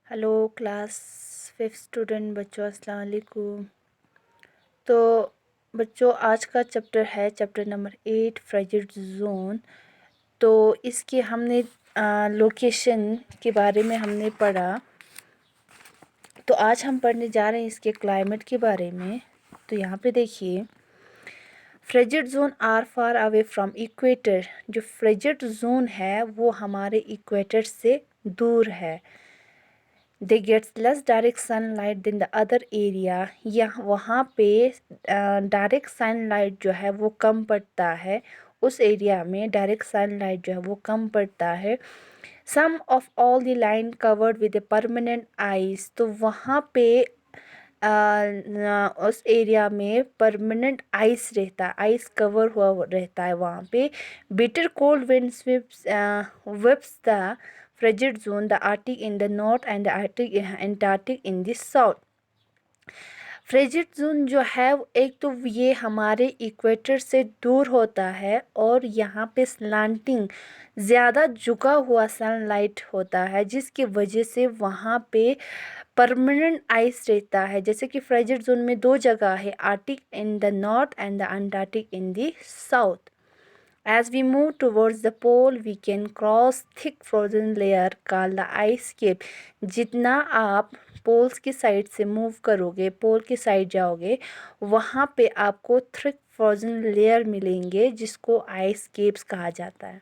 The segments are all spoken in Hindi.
हेलो क्लास 5 स्टूडेंट बच्चों, अस्सलाम वालेकुम। तो बच्चों, आज का चैप्टर है चैप्टर नंबर 8 फ्रेजेड जोन। तो इसके हमने लोकेशन के बारे में हमने पढ़ा। तो आज हम पढ़ने जा रहे हैं इसके क्लाइमेट के बारे में। तो यहाँ पे देखिए, frigid zone are far away from equator. जो फ्रेजेड जोन है वो हमारे इक्वेटर से दूर है। They gets less direct sunlight than the other area. यहाँ वहाँ पे डायरेक्ट सनलाइट जो है वो कम पड़ता है। उस एरिया में डायरेक्ट सनलाइट जो है वो कम पड़ता है। Some of all the line covered with a permanent ice. तो वहाँ पे उस एरिया में परमानेंट आइस रहता है, आइस कवर हुआ रहता है वहाँ पे। Bitter cold wind whips the frigid zone, the Arctic in the north and the Antarctic in the south. Frigid zone जो है एक तो ये हमारे इक्वेटर से दूर होता है और यहाँ पे स्लांटिंग ज़्यादा झुका हुआ सनलाइट होता है, जिसकी वजह से वहाँ पे परमानेंट आइस रहता है। जैसे कि फ्रेजिड जोन में दो जगह है, Arctic in the north and the Antarctic in the south. As we move towards the pole, we can cross thick frozen layer called the ice cap. जितना आप पोल्स की साइड से मूव करोगे, पोल की साइड जाओगे, वहाँ पे आपको थिक फ्रोजन लेयर मिलेंगे जिसको आइस केप्स कहा जाता है।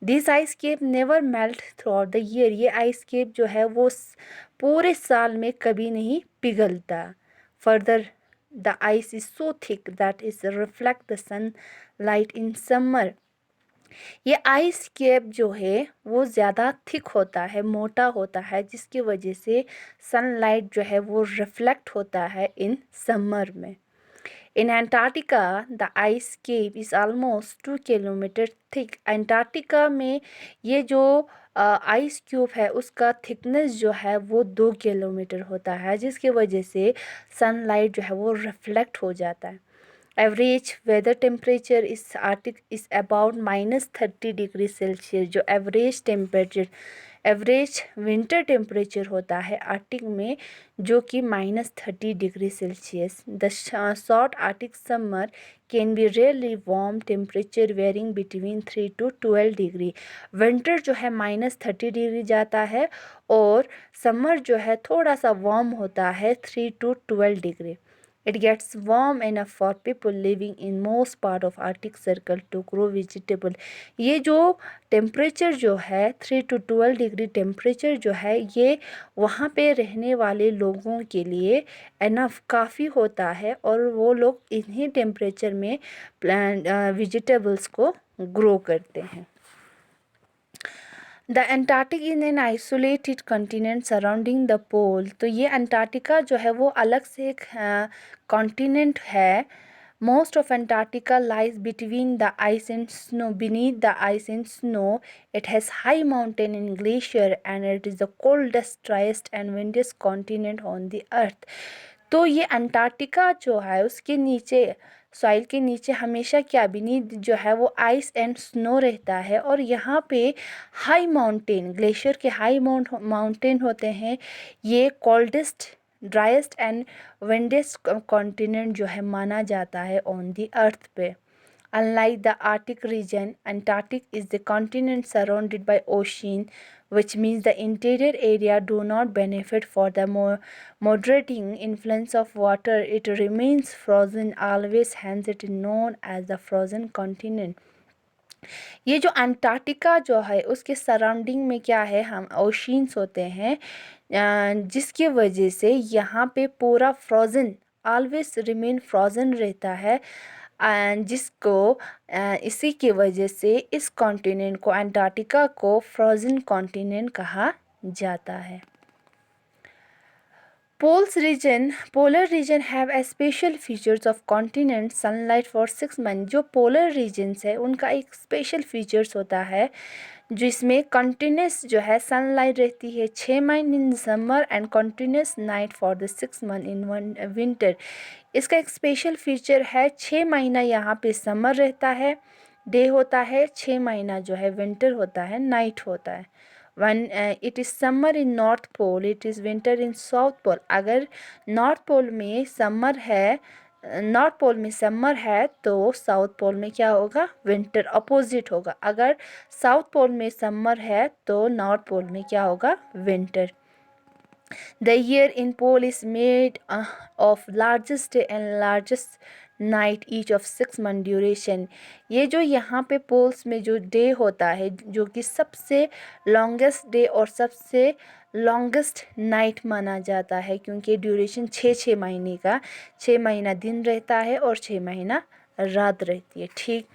This ice cap never melt throughout the year. ये आइस केप जो है वो पूरे साल में कभी नहीं पिघलता। Further the ice is so thick that is reflect the sunlight in summer. ये आइस कैप जो है वो ज़्यादा थिक होता है, मोटा होता है, जिसकी वजह से सनलाइट जो है वो रिफ्लेक्ट होता है इन समर में। In Antarctica the ice cape is almost 2 kilometre thick. Antarctica में ये जो आइस क्यूब है उसका थिकनेस जो है वो 2 किलोमीटर होता है, जिसकी वजह से सनलाइट जो है वो रिफ्लेक्ट हो जाता है। एवरेज वेदर टेम्परेचर इस Arctic is about -30 degree Celsius. जो एवरेज विंटर टेम्परेचर होता है आर्टिक में, जो कि -30 degree Celsius. The short Arctic summer can be really warm temperature varying between 3 to 12 degree. Winter जो है -30 डिग्री जाता है और समर जो है थोड़ा सा वार्म होता है 3 to 12 degree. It gets warm enough for people living in most part of Arctic Circle to grow vegetable. ये जो टेम्परेचर जो है 3 to 12 डिग्री टेम्परेचर जो है ये वहाँ पे रहने वाले लोगों के लिए इनफ काफ़ी होता है और वो लोग इन्हीं टेम्परेचर में प्लांट वेजिटेबल्स को ग्रो करते हैं। The Antarctic in an isolated continent surrounding the pole. तो ये अंटार्कटिका जो है वो अलग से एक कॉन्टिनेंट है। Most of Antarctica lies between the ice and snow, beneath the ice and snow. It has high mountain and glacier and it is the coldest, driest and windiest continent on the earth. तो ये अंटार्कटिका जो है उसके नीचे, सॉइल के नीचे हमेशा क्या बीनीथ जो है वो आइस एंड स्नो रहता है और यहाँ पे हाई माउंटेन, ग्लेशियर के हाई माउंटेन होते हैं। ये कोल्डेस्ट, ड्राइस्ट एंड विंडेस्ट कॉन्टिनेंट जो है माना जाता है ऑन द अर्थ पे। Unlike the Arctic region, Antarctic is the continent surrounded by ocean, which means the interior area do not benefit for the moderating influence of water. It remains frozen always, hence it is known as the frozen continent. ये जो अंटार्कटिका जो है उसके सराउंडिंग में क्या है, हम ओशियंस होते हैं, जिसकी वजह से यहाँ पे पूरा फ्रोज़न, ऑलवेज रिमेन फ्रोज़न रहता है। जिसको इसी की वजह से इस कॉन्टिनेंट को, अंटार्कटिका को फ्रोज़न कॉन्टिनेंट कहा जाता है। Polar region have a special features of continent sunlight for 6 month. जो पोलर रीजन्स है उनका एक स्पेशल फीचर्स होता है जिसमें कंटिन्यूस जो है सनलाइट रहती है 6 महीने in summer and continuous night for the 6 month in winter. इसका एक स्पेशल फीचर है, 6 महीना यहाँ पे समर रहता है, डे होता है, 6 महीना जो है विंटर होता है, नाइट होता है। When it is summer in North Pole, it is winter in South Pole. अगर नॉर्थ पोल में समर है, नॉर्थ पोल में समर है तो साउथ पोल में क्या होगा, विंटर, अपोजिट होगा। अगर साउथ पोल में समर है तो नॉर्थ पोल में क्या होगा, winter. The year in pole is made of largest day and largest night each of 6 month duration. ये जो यहाँ पे पोल्स में जो डे होता है, जो कि सबसे लॉन्गेस्ट डे और सबसे लॉन्गेस्ट नाइट माना जाता है, क्योंकि ड्यूरेशन 6 महीने का, 6 महीना दिन रहता है और 6 महीना रात रहती है। ठीक।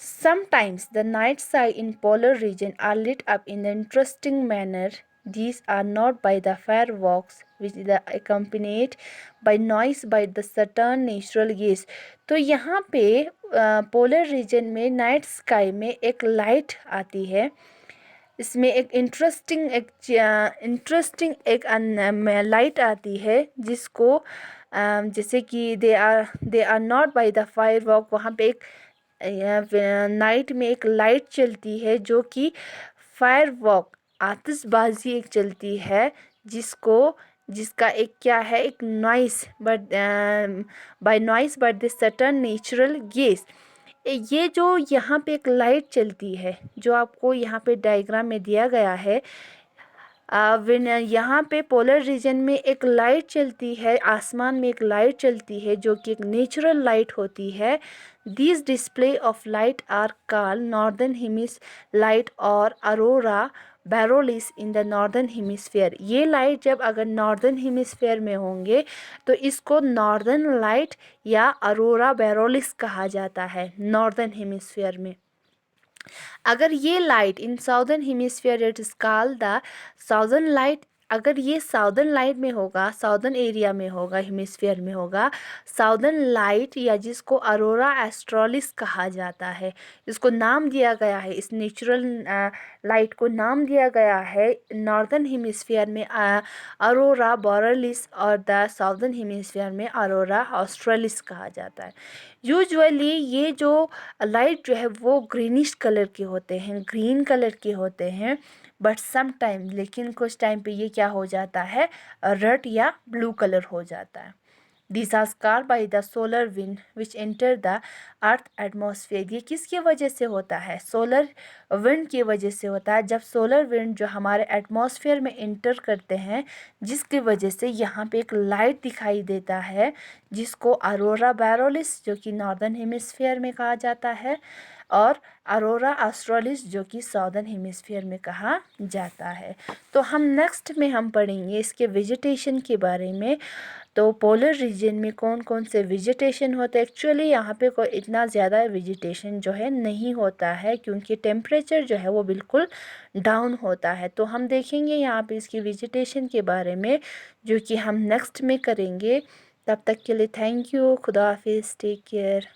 Sometimes the night sky in polar region are lit up in an interesting manner. These are not by the fireworks which is accompanied by noise by the certain natural gaze. तो यहाँ पे पोलर रीजन में नाइट स्काई में एक लाइट आती है, इसमें एक इंटरेस्टिंग एक लाइट आती है जिसको जैसे कि they are not by the firework. वहाँ पे एक नाइट में एक लाइट चलती है जो कि फायरवर्क, आतिशबाजी एक चलती है, जिसका एक क्या है, एक noise, but by noise but the sudden natural gas. ये जो यहाँ पे एक लाइट चलती है, जो आपको यहाँ पे डायग्राम में दिया गया है, यहाँ पे पोलर रीजन में एक लाइट चलती है, आसमान में एक लाइट चलती है जो कि एक नेचुरल लाइट होती है। This display of light are called northern हेमिस लाइट और aurora borealis in the northern hemisphere. ये लाइट जब अगर नॉर्दर्न हेमिस्फेयर में होंगे तो इसको नॉर्दर्न लाइट या अरोरा बैरोलिस कहा जाता है नॉर्दर्न हेमिस्फेयर में। अगर ये light in southern hemisphere it is called the southern light. अगर ये साउदर्न लाइट में होगा, साउदर्न एरिया में होगा, हेमिस्फीयर में होगा, साउदर्न लाइट या जिसको अरोरा एस्ट्रोलिस कहा जाता है, इसको नाम दिया गया है, इस नेचुरल लाइट को नाम दिया गया है नॉर्दर्न हेमिस्फीयर में अरोरा बोरेलिस और द साउदर्न हेमिस्फीयर में अरोरा ऑस्ट्रेलिस कहा जाता है। यूजुअली ये जो लाइट जो है वो ग्रीनिश कलर के होते हैं, ग्रीन कलर के होते हैं, बट सम टाइम, लेकिन कुछ टाइम पे ये क्या हो जाता है, रेड या ब्लू कलर हो जाता है। These are caused by the solar wind which enter the earth atmosphere। ये किसकी वजह से होता है, सोलर विंड की वजह से होता है। जब सोलर विंड जो हमारे एटमॉस्फेयर में इंटर करते हैं, जिसकी वजह से यहाँ पे एक लाइट दिखाई देता है जिसको अरोरा बैरोलिस जो कि नॉर्दर्न हेमिस्फीयर में कहा जाता है और अरोरा ऑस्ट्रेलिस जो कि साउदर्न हेमिस्फीयर में कहा जाता है। तो हम नेक्स्ट में हम पढ़ेंगे इसके वेजिटेशन के बारे में। तो पोलर रीजन में कौन कौन से वेजिटेशन होते हैं। एक्चुअली यहाँ पे कोई इतना ज़्यादा वेजिटेशन जो है नहीं होता है, क्योंकि टेम्परेचर जो है वो बिल्कुल डाउन होता है। तो हम देखेंगे यहाँ पे इसकी वेजिटेशन के बारे में, जो कि हम नेक्स्ट में करेंगे। तब तक के लिए थैंक यू, खुदा हाफिज़, टेक केयर।